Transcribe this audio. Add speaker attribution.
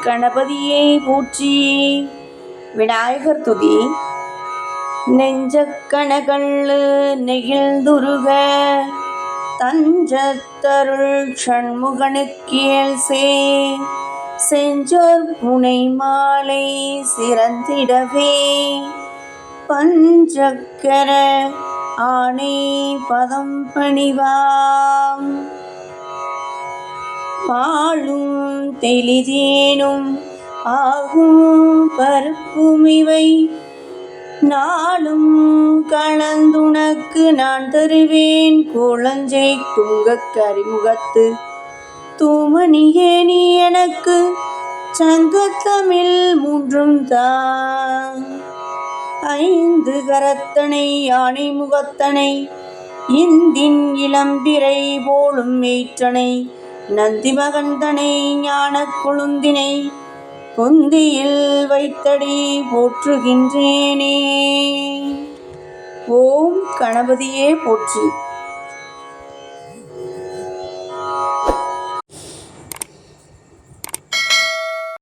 Speaker 1: கணபதியே போற்றி. விநாயகர் துதி. நெஞ்சக்கணகள்ளு நெகிழ்ந்துருக தஞ்சத்தருள் சண்முகனுக்கேல் செஞ்சோர் புனை மாலை சிறந்திடவே பஞ்சக்கர ஆணை பதம் பணிவாம். பாலும் தெளிதேனும் ஆகும் பருப்புமிவை நாளும் கலந்துனக்கு நான் தருவேன் கோலஞ்சை துங்கக் கரிமுகத்து தூமணியே நீ எனக்கு சங்கத்தமிழ் மூன்றும் தான். ஐந்து கரத்தனை யானை முகத்தனை இந்தின் இளம்பிறை போலும் ஏற்றனை நந்தி மகந்தனை ஞான கொழுந்தினை பொந்தியில் வைத்தடி போற்றுகின்றேனே. ஓம் கணபதியே போற்றி.